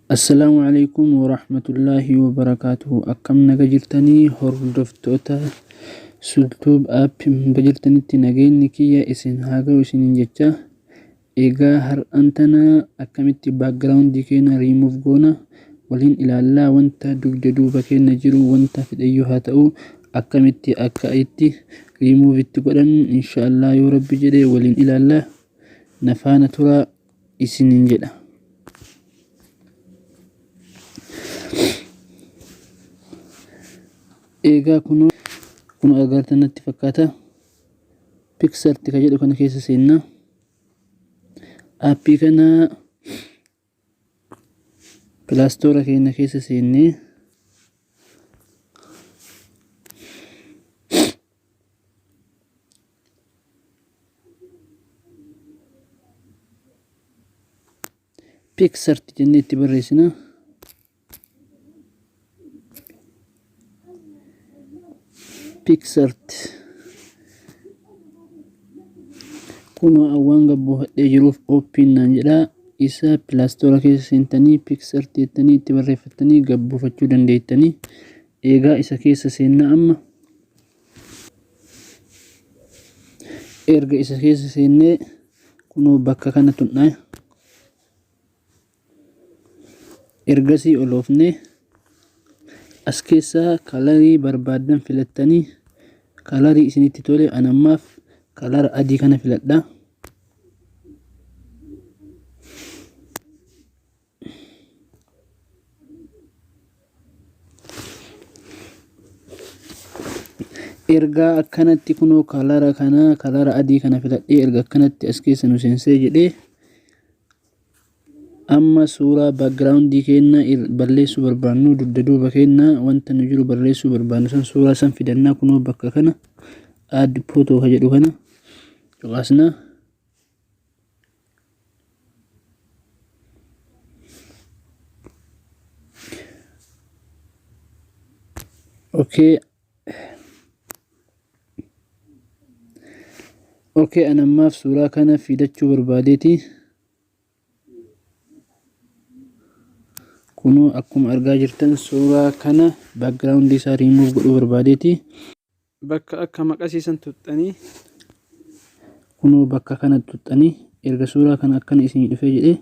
السلام عليكم ورحمة الله وبركاته. أكم نجرتني هردفتوتا سلطوب أب بجرتني تناجين نكية اسم هاجا وسنين جتة إيجا هر أنتنا أكمت باك جراوند ديكينا ريموف جونا ولين إلى الله وانت دجدو بكين نجرو وانت في أيها تأو أكمت أكايتي ريموف التقدم إن شاء الله يرب جدي ولين إلى الله نفانا ترى اسنين جدا. Egaa kun agartan natti fakkaata Pixart ka jedhu kana keessa seenna aappii kana Play Store keenya keessa seennee Pixart jennee itti barreessina. Pixart kuno awwan gabbo hadhee jiruuf open naan jedha isa Play Store keessa seentanii Pixart jettanii itti barreeffattanii gabbuufachuu dandeettanii. Egaa isa keessa seenna amma erga isa keessa seennee kuno bakka kana tunnaa ergasii oloofne as keessa kalarii barbaadan filattanii kalarii isinitti tole anammaaf kalara adii kana filadha. Erga akkanatti kunoo kalara adii kana filadhee erga akkanatti as keessa nu seensee jedhee amma suuraa background keenya balleessuu barbaannu dugda duuba keenya wanta nu jiru balleessuu barbaannu san suuraa san fidannaa kunoo bakka kana add photo ka jedhu kana cuqaasna. Okay anammaaf suuraa kana fidachuu barbaadeeti kunoo akkuma argaa jirtan suuraa kana background isaa remove godhuu barbaadeeti bakka akka maqasiisan tuxxanii kunoo bakka kana tuxxanii erga suuraa kana akkana isinii dhufee jedhee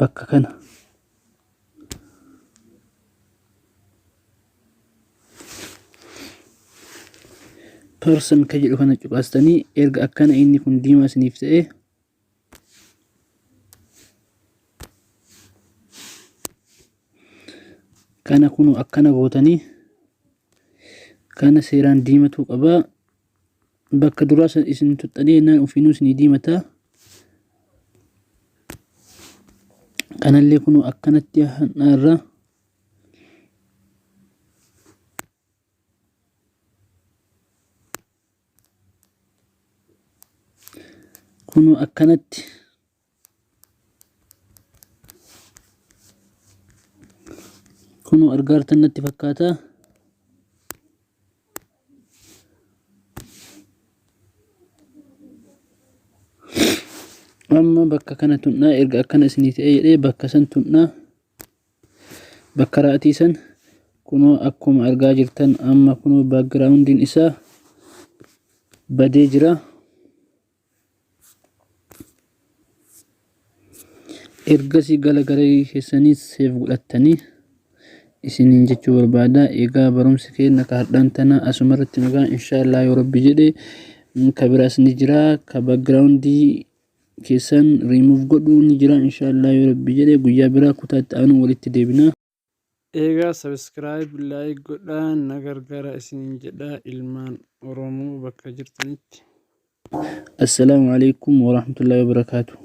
bakka kana person ka jedhu kana cuqaastanii erga akkana inni kun diimaa isiniif ta'e kana kunu akkana gootanii kana seeraan diimatu qaba bakka duraa isin tuxxanii naan ofiinuu isinii diimata kanallee kunu akkanatti han'aarra kunu akkanatti kunu argaartan natti fakkaata amma bakka kana tunnaa erga akkana isinii ta'e jedhee bakka san tunnaa bakka raatii san kunoo akkuma argaa jirtan amma kunoo backgroundin isaa badee jira. Ergasii galagalee keessanii seef godhattanii isiniin jechuu barbaada. Egaa barumsi keenya ka hardhaan tana asumarratti nagaa inshallah yoo rabbi jedhe ka biraas ni jira ka background keessan remove godhuu ni jira inshallah yoo rabbi jedhe guyyaa biraa kutaatti aanu walitti deebina. Egaa subscribe like godhaa nagargara isiniin jedha ilmaan Oromoo bakka jirtanitti. Assalaamu alaykum wa rahmatullahi wa barakatuh.